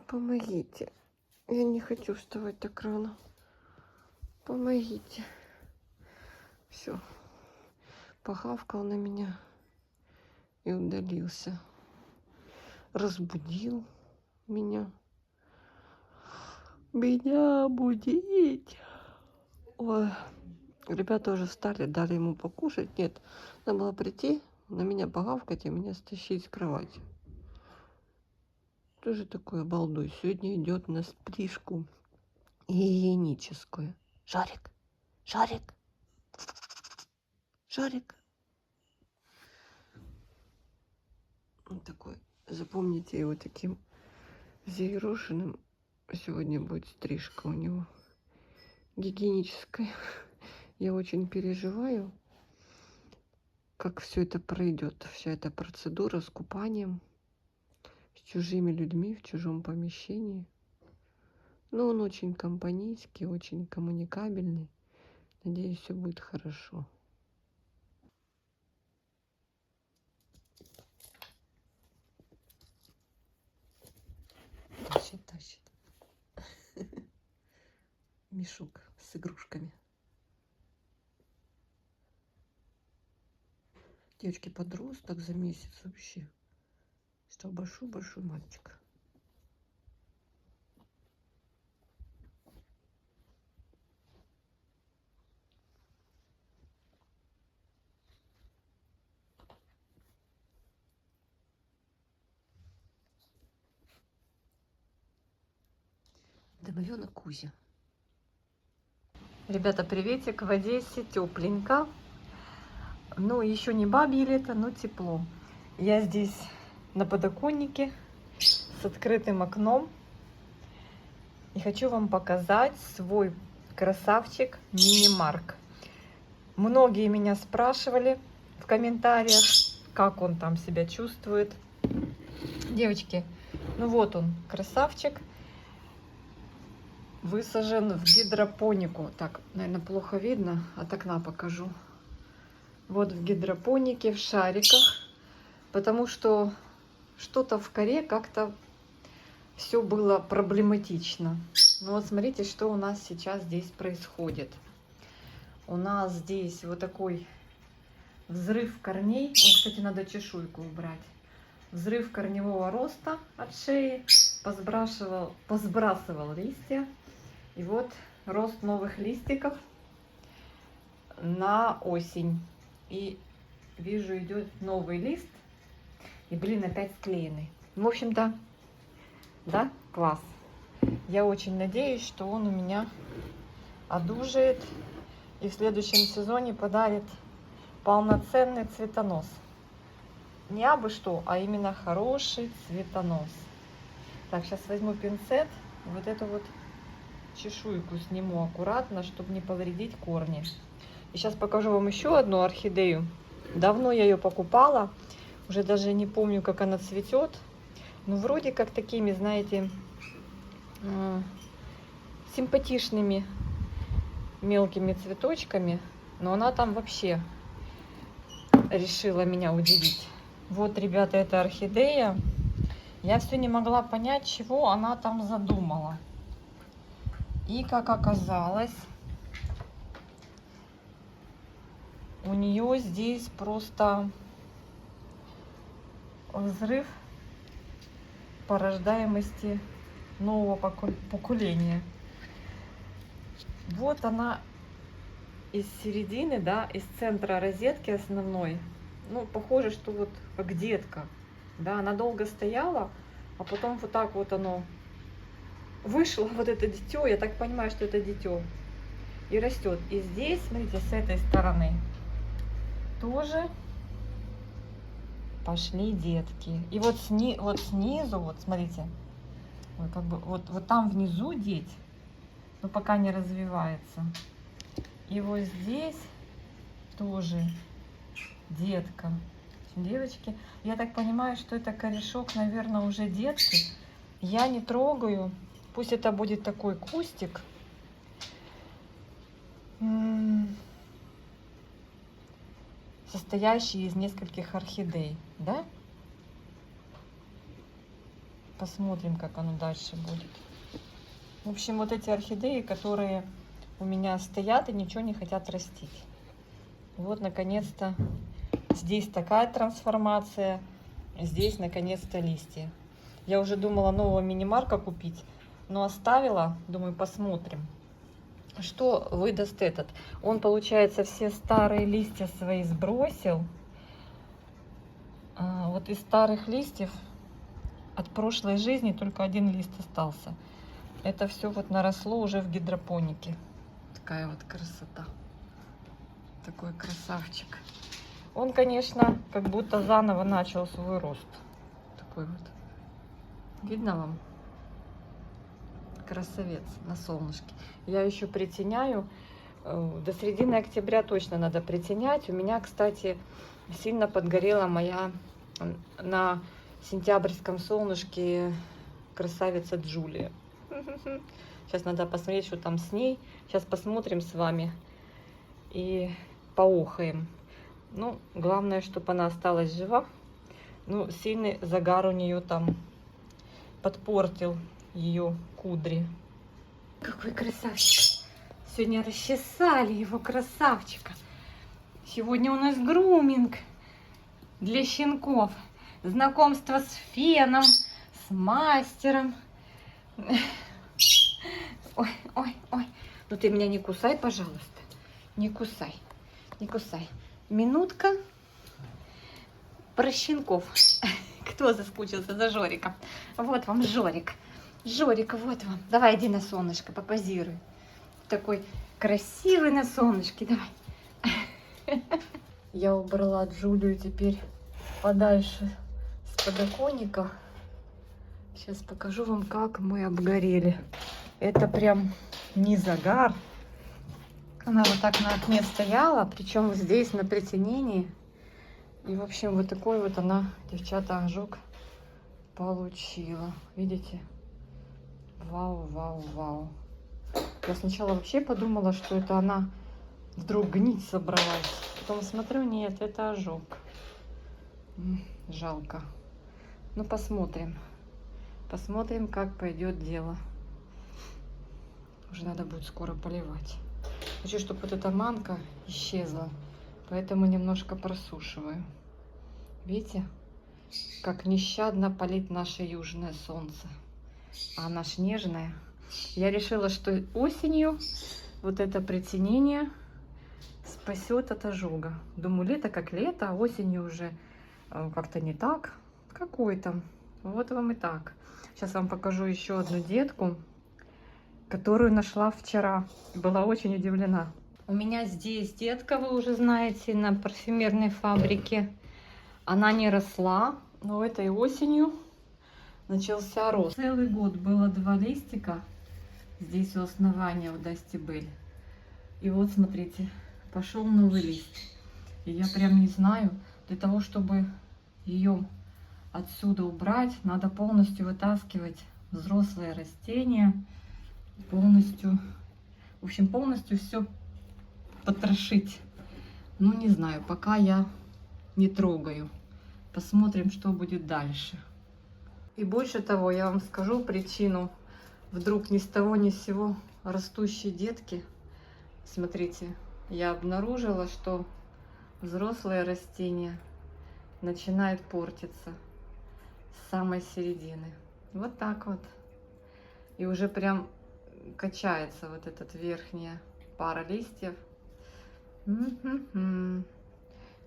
Помогите. Я не хочу вставать так рано. Помогите. Все. Погавкал на меня и удалился. Разбудил меня. Меня будить. Ой. Ребята уже встали, дали ему покушать. Нет, надо было прийти, на меня погавкать и меня стащить с кровати. Тоже такой обалдуй. Сегодня идет на стрижку гигиеническую. Шарик, Шарик, Шарик. Он такой, запомните его таким взъерошенным. Сегодня будет стрижка у него гигиеническая. Я очень переживаю, как все это пройдет, вся эта процедура с купанием, с чужими людьми в чужом помещении. Но он очень компанейский, очень коммуникабельный. Надеюсь, все будет хорошо. Тащит. Мешок с игрушками. Девочки подрос так за месяц вообще. Стал большой-большой мальчик. Домовенок Кузя. Ребята, приветик. В Одессе тепленько. Ну, еще не бабье лето, но тепло. Я здесь на подоконнике с открытым окном. И хочу вам показать свой красавчик мини-марк. Многие меня спрашивали в комментариях, как он там себя чувствует. Девочки, ну вот он, красавчик. Высажен в гидропонику. Так, наверное, плохо видно. От окна покажу. Вот в гидропонике, в шариках. Потому что что-то в коре как-то все было проблематично. Ну вот смотрите, что у нас сейчас здесь происходит. У нас здесь вот такой взрыв корней. О, кстати, надо чешуйку убрать. Взрыв корневого роста от шеи. Позбрасывал листья. И вот рост новых листиков на осень. И вижу, идет новый лист. И, блин, опять склеенный. В общем-то, да, класс. Я очень надеюсь, что он у меня одужает. И в следующем сезоне подарит полноценный цветонос. Не абы что, а именно хороший цветонос. Так, сейчас возьму пинцет. Вот эту вот чешуйку сниму аккуратно, чтобы не повредить корни. И сейчас покажу вам еще одну орхидею. Давно я ее покупала. Уже даже не помню, как она цветет. Но вроде как такими, знаете, симпатичными мелкими цветочками. Но она там вообще решила меня удивить. Вот, ребята, эта орхидея. Я все не могла понять, чего она там задумала. И как оказалось, у нее здесь просто взрыв по рождаемости нового поколения. Вот она из середины, да, из центра розетки основной. Ну, похоже, что вот как детка. Да, она долго стояла, а потом вот так вот оно вышло, вот это дитё. Я так понимаю, что это дитё. И растет. И здесь, смотрите, с этой стороны тоже пошли детки. И вот, снизу, вот смотрите, вот, как бы, вот там внизу деть, но пока не развивается. И вот здесь тоже детка. Девочки, я так понимаю, что это корешок, наверное, уже детский. Я не трогаю. Пусть это будет такой кустик. Состоящий из нескольких орхидей, да? Посмотрим, как оно дальше будет. В общем, вот эти орхидеи, которые у меня стоят и ничего не хотят растить. Вот, наконец-то, здесь такая трансформация. Здесь, наконец-то, листья. Я уже думала нового мини-марка купить, но оставила. Думаю, посмотрим, что выдаст этот. Он, получается, все старые листья свои сбросил. Вот из старых листьев от прошлой жизни только один лист остался. Это все вот наросло уже в гидропонике. Такая вот красота. Такой красавчик. Он, конечно, как будто заново начал свой рост. Такой вот. Видно вам? Красавец на солнышке. Я еще притеняю. До середины октября точно надо притенять. У меня, кстати, сильно подгорела моя на сентябрьском солнышке красавица Джулия. Сейчас надо посмотреть, что там с ней. Сейчас посмотрим с вами и поохаем. Ну, главное, чтобы она осталась жива. Ну, сильный загар у нее там подпортил ее кудри. Какой красавчик. Сегодня расчесали его, красавчика. Сегодня у нас груминг для щенков. Знакомство с феном, с мастером. Ой, ой, ой. Ну ты меня не кусай, пожалуйста. Не кусай, не кусай. Минутка про щенков. Кто заскучился за Жориком? Вот вам Жорик. Жорик, вот вам. Давай, иди на солнышко, попозируй. Такой красивый на солнышке. Давай. Я убрала Джулию теперь подальше с подоконника. Сейчас покажу вам, как мы обгорели. Это прям не загар. Она вот так на окне стояла, причем здесь на притенении. И, в общем, вот такой вот она, девчата, ожог получила. Видите? Вау, вау, вау. Я сначала вообще подумала, что это она вдруг гнить собралась. Потом смотрю, нет, это ожог. Жалко. Ну, посмотрим. Посмотрим, как пойдет дело. Уже надо будет скоро поливать. Хочу, чтобы вот эта манка исчезла. Поэтому немножко просушиваю. Видите, как нещадно палит наше южное солнце. А она ж нежная. Я решила, что осенью вот это притенение спасет от ожога. Думаю, лето как лето, а осенью уже как-то не так. Какой там? Вот вам и так. Сейчас вам покажу еще одну детку, которую нашла вчера. Была очень удивлена. У меня здесь детка, вы уже знаете, на парфюмерной фабрике. Она не росла, но этой осенью начался рост. Целый год было 2 листика здесь у основания, у Дасти Бель. И вот, смотрите, пошел новый лист. И я прям не знаю, для того, чтобы ее отсюда убрать, надо полностью вытаскивать взрослые растения. Полностью, в общем, полностью все потрошить. Ну, не знаю, пока я не трогаю. Посмотрим, что будет дальше. И больше того, я вам скажу причину вдруг ни с того ни с сего растущей детки. Смотрите, я обнаружила, что взрослые растения начинают портиться с самой середины. Вот так вот. И уже прям качается вот этот верхняя пара листьев.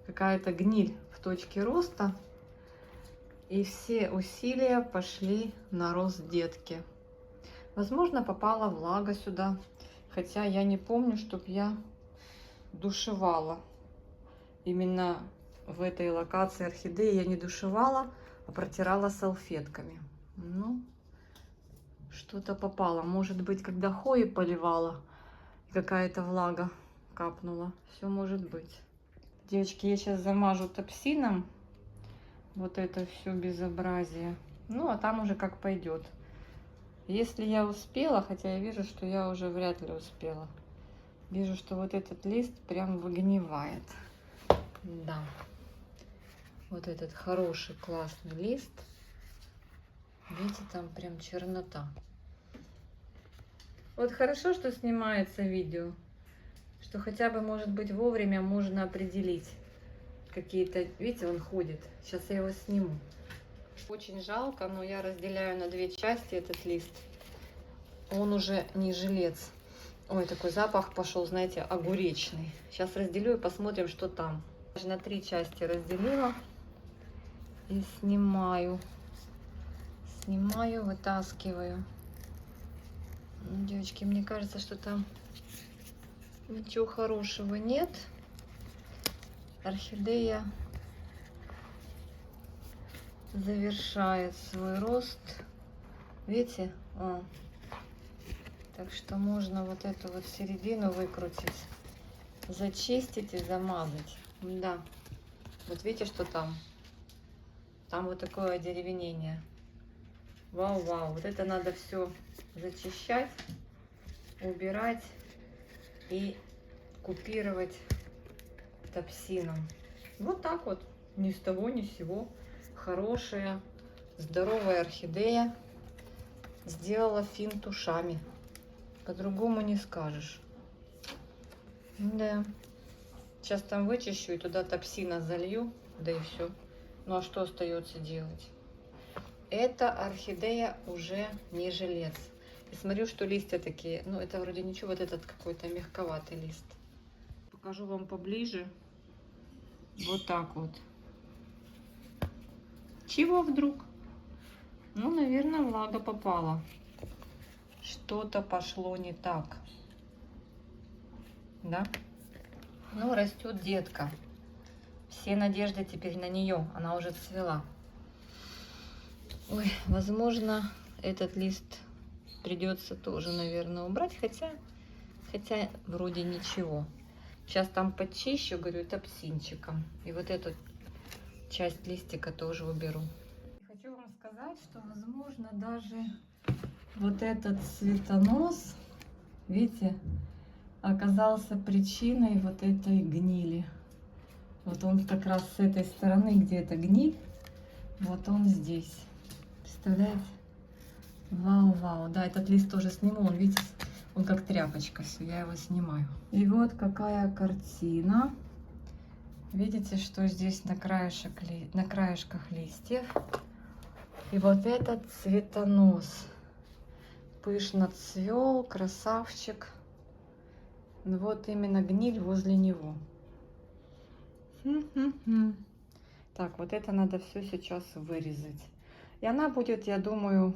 Какая-то гниль в точке роста. И все усилия пошли на рост детки. Возможно, попала влага сюда. Хотя я не помню, чтоб я душевала. Именно в этой локации орхидеи я не душевала, а протирала салфетками. Ну, что-то попало. Может быть, когда хои поливала, какая-то влага капнула. Все может быть. Девочки, я сейчас замажу топсином вот это все безобразие. Ну, а там уже как пойдет. Если я успела, хотя я вижу, что я уже вряд ли успела. Вижу, что вот этот лист прям выгнивает. Да. Вот этот хороший, классный лист. Видите, там прям чернота. Вот хорошо, что снимается видео, что хотя бы, может быть, вовремя можно определить какие-то... Видите, он ходит. Сейчас я его сниму. Очень жалко, но я разделяю на две части этот лист. Он уже не жилец. Ой, такой запах пошел, знаете, огуречный. Сейчас разделю и посмотрим, что там. Даже на 3 части разделила. И снимаю. Снимаю, вытаскиваю. Ну, девочки, мне кажется, что там ничего хорошего нет. Орхидея завершает свой рост. Видите? О. Так что можно вот эту вот середину выкрутить, зачистить и замазать. Да. Вот видите, что там? Там вот такое одеревенение. Вау-вау. Вот это надо все зачищать, убирать и купировать топсином. Вот так вот. Ни с того, ни с сего. Хорошая, здоровая орхидея сделала финт ушами. По-другому не скажешь. Да. Сейчас там вычищу и туда топсина залью. Да и все. Ну а что остается делать? Эта орхидея уже не жилец. И смотрю, что листья такие. Ну это вроде ничего. Вот этот какой-то мягковатый лист. Покажу вам поближе. Вот так вот. Чего вдруг? Ну, наверное, влага попала. Что-то пошло не так. Да? Ну, растет детка. Все надежды теперь на нее. Она уже цвела. Ой, возможно, этот лист придется тоже, наверное, убрать. Хотя вроде ничего. Сейчас там подчищу, говорю, топсинчиком. И вот эту часть листика тоже уберу. Хочу вам сказать, что, возможно, даже вот этот цветонос, видите, оказался причиной вот этой гнили. Вот он как раз с этой стороны, где эта гниль, вот он здесь. Представляете? Вау-вау. Да, этот лист тоже сниму. Он, видите, он как тряпочка. Все, я его снимаю. И вот какая картина. Видите, что здесь на краешках листьев. И вот этот цветонос. Пышно цвел, красавчик. Ну вот именно гниль возле него. Так, вот это надо все сейчас вырезать. И она будет, я думаю,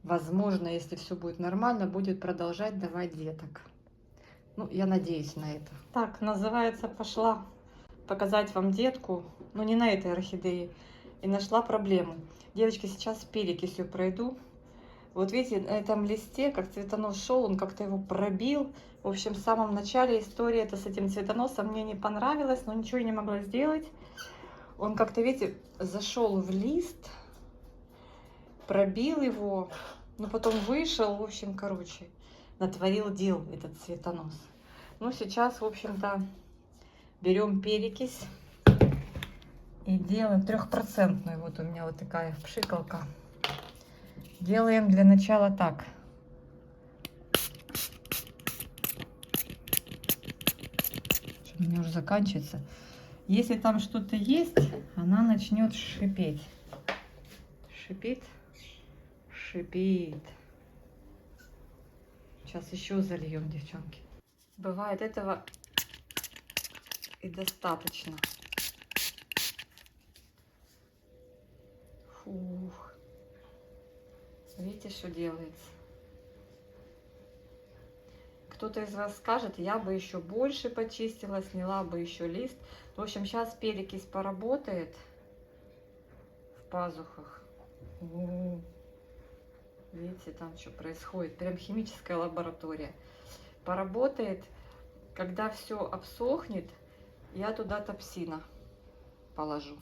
возможно, если все будет нормально, будет продолжать давать деток. Ну, я надеюсь на это. Так, называется, пошла показать вам детку, но не на этой орхидее. И нашла проблему. Девочки, сейчас перекисью пройду. Вот видите, на этом листе, как цветонос шел, он как-то его пробил. В общем, в самом начале истории это с этим цветоносом мне не понравилось, но ничего я не могла сделать. Он как-то, видите, зашел в лист, пробил его, но потом вышел, в общем, короче, натворил дел этот цветонос. Ну, сейчас, в общем-то, берем перекись и делаем 3%. Вот у меня вот такая пшикалка. Делаем для начала так. У меня уже заканчивается. Если там что-то есть, она начнет шипеть. Шипит, шипит. Сейчас еще зальем, девчонки. Бывает этого и достаточно. Фух. Видите, что делается? Кто-то из вас скажет, я бы еще больше почистила, сняла бы еще лист. В общем, сейчас перекись поработает в пазухах. Видите, там что происходит? Прям химическая лаборатория. Поработает. Когда все обсохнет, я туда топсина положу.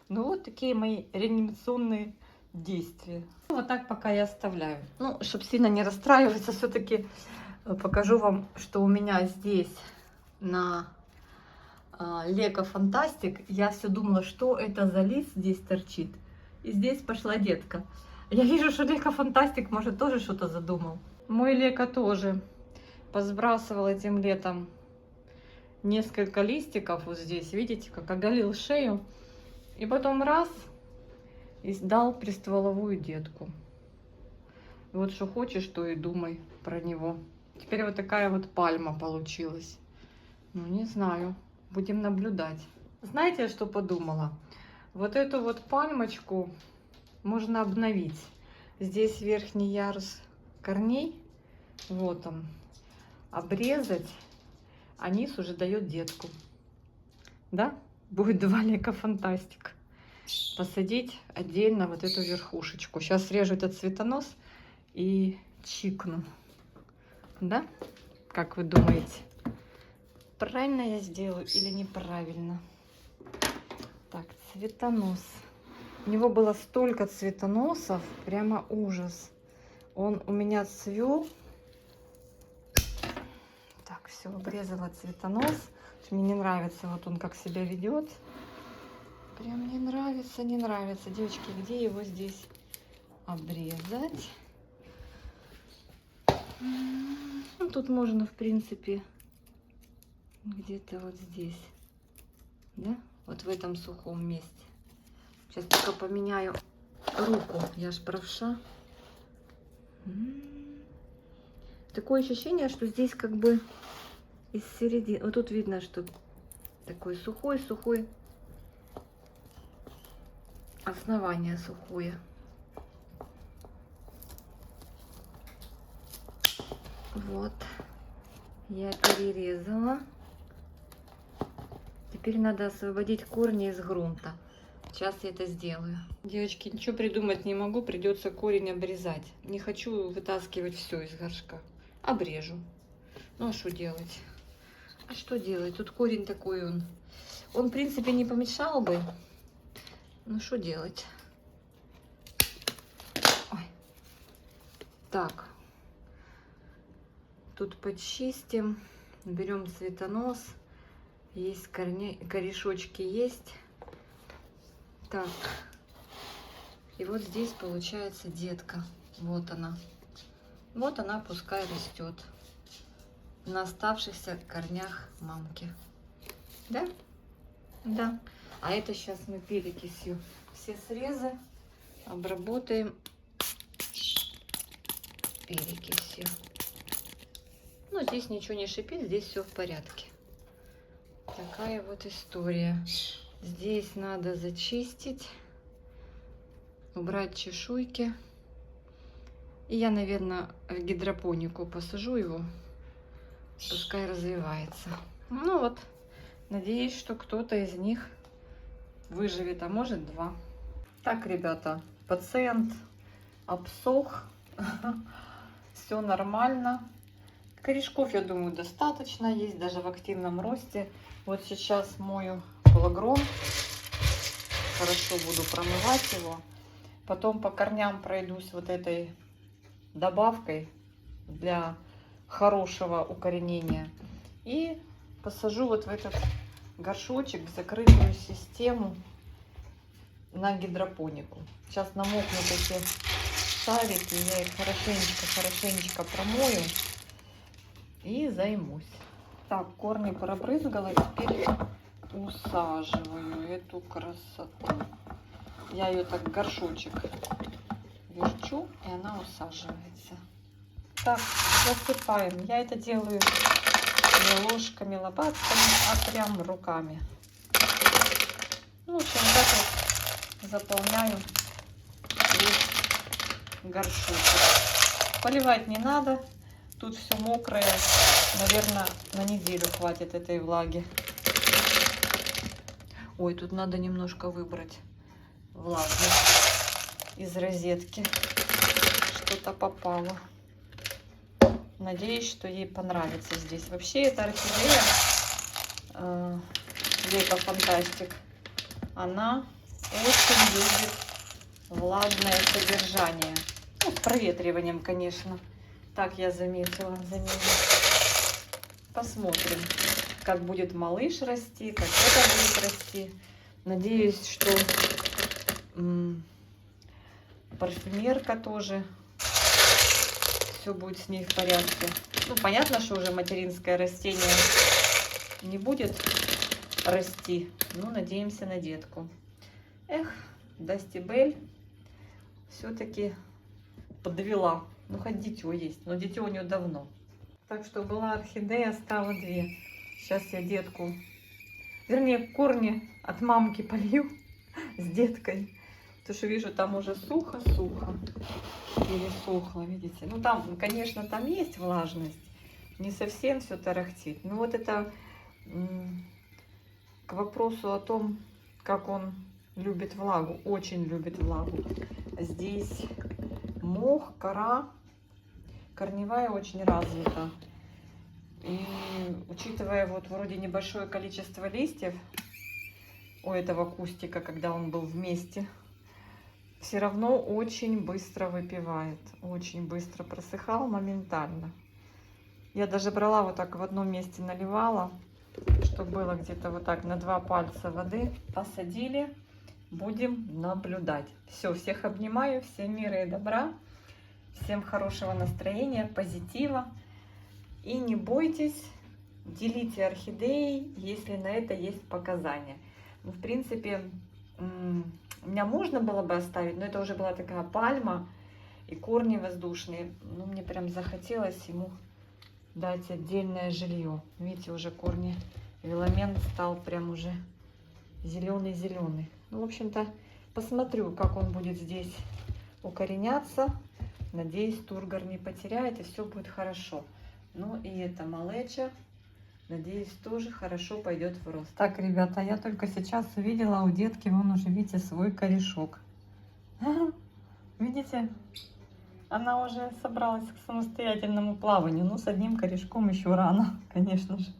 Ну, вот такие мои реанимационные действия. Вот так пока я оставляю. Ну, чтобы сильно не расстраиваться, все-таки покажу вам, что у меня здесь на Lego Fantastic. Я все думала, что это за лист здесь торчит. И здесь пошла детка. Я вижу, что Лека Фантастик, может, тоже что-то задумал. Мой Лека тоже посбрасывал этим летом несколько листиков вот здесь. Видите, как оголил шею. И потом раз, и дал пристволовую детку. Вот что хочешь, то и думай про него. Теперь вот такая вот пальма получилась. Ну, не знаю. Будем наблюдать. Знаете, я что подумала? Вот эту вот пальмочку можно обновить. Здесь верхний ярус корней. Вот он. Обрезать. А низ уже дает детку. Да? Будет 2 Лека Фантастик. Посадить отдельно вот эту верхушечку. Сейчас срежу этот цветонос и чикну. Да? Как вы думаете? Правильно я сделаю или неправильно? Так, цветонос. У него было столько цветоносов, прямо ужас. Он у меня цвел. Так, все, обрезала цветонос. Мне не нравится, вот он как себя ведет. Прям не нравится, не нравится. Девочки, где его здесь обрезать? Ну, тут можно, в принципе, где-то вот здесь, да? Вот в этом сухом месте. Сейчас только поменяю руку. Я ж правша. Такое ощущение, что здесь как бы из середины. Вот тут видно, что такой сухой. Основание сухое. Вот. Я перерезала. Теперь надо освободить корни из грунта. Сейчас я это сделаю. Девочки, ничего придумать не могу. Придется корень обрезать. Не хочу вытаскивать все из горшка. Обрежу. Ну а что делать? А что делать? Тут корень такой он. Он, в принципе, не помешал бы. Ну что делать? Ой. Так. Тут почистим. Берем цветонос. Есть корешочки есть. Так. И вот здесь получается детка. Вот она. Вот она пускай растет. На оставшихся корнях мамки. Да? Да. А это сейчас мы перекисью все срезы обработаем перекисью. Ну, здесь ничего не шипит, здесь все в порядке. Такая вот история. Здесь надо зачистить, убрать чешуйки. И я, наверное, в гидропонику посажу его. Пускай развивается. Ну вот, надеюсь, что кто-то из них выживет, а может 2. Так, ребята, пациент обсох. Все нормально. Корешков, я думаю, достаточно. Есть даже в активном росте. Вот сейчас мою флагрон. Хорошо буду промывать его. Потом по корням пройдусь вот этой добавкой для хорошего укоренения. И посажу вот в этот горшочек, в закрытую систему на гидропонику. Сейчас намокнут эти шарики. Я их хорошенечко промою. И займусь. Так, корни пробрызгала. Теперь усаживаю эту красоту. Я ее так в горшочек верчу, и она усаживается. Так, засыпаем. Я это делаю не ложками, лопатками, а прям руками. Ну, в общем, так вот заполняю весь горшочек. Поливать не надо. Тут все мокрое. Наверное, на неделю хватит этой влаги. Ой, тут надо немножко выбрать влагу из розетки. Что-то попало. Надеюсь, что ей понравится здесь. Вообще, эта орхидея Лека Фантастик, она очень любит влагное содержание. Ну, с проветриванием, конечно. Так я заметила за ней. Посмотрим, как будет малыш расти, как это будет расти. Надеюсь, что Парфюмерка тоже. Все будет с ней в порядке. Ну, понятно, что уже материнское растение не будет расти. Но надеемся на детку. Эх, Дасти Бель все-таки подвела. Ну, хоть дитё есть. Но дитё у нее давно. Так что была орхидея, стало 2. Сейчас я детку, вернее, корни от мамки полью с деткой. Потому что вижу, там уже сухо-сухо. Пересохло, видите. Ну, там, конечно, там есть влажность. Не совсем все тарахтит. Но вот это к вопросу о том, как он любит влагу. Очень любит влагу. Здесь мох, кора. Корневая очень развита. И учитывая вот вроде небольшое количество листьев у этого кустика, когда он был вместе, все равно очень быстро выпивает. Очень быстро просыхал моментально. Я даже брала вот так в одном месте, наливала, чтобы было где-то вот так на 2 пальца воды. Посадили. Будем наблюдать. Все, всех обнимаю. Всем мира и добра. Всем хорошего настроения, позитива. И не бойтесь, делите орхидеи, если на это есть показания. Ну, в принципе, меня можно было бы оставить, но это уже была такая пальма и корни воздушные. Ну, мне прям захотелось ему дать отдельное жилье. Видите, уже корни, виламент стал прям уже зеленый-зеленый. Ну, в общем-то, посмотрю, как он будет здесь укореняться. Надеюсь, тургор не потеряет и все будет хорошо. Ну и это малеча, надеюсь, тоже хорошо пойдет в рост. Так, ребята, я только сейчас увидела у детки, вон уже, видите, свой корешок. Видите? Она уже собралась к самостоятельному плаванию. Ну, с одним корешком еще рано, конечно же.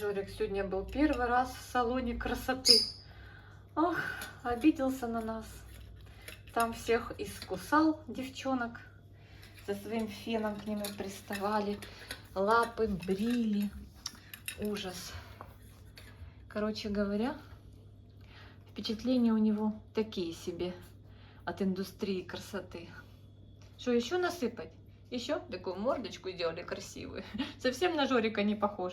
Жорик сегодня был первый раз в салоне красоты. Ох, обиделся на нас. Там всех искусал, девчонок. За своим феном к нему приставали. Лапы брили. Ужас. Короче говоря, впечатления у него такие себе от индустрии красоты. Что, еще насыпать? Еще такую мордочку сделали красивую. Совсем на Жорика не похож.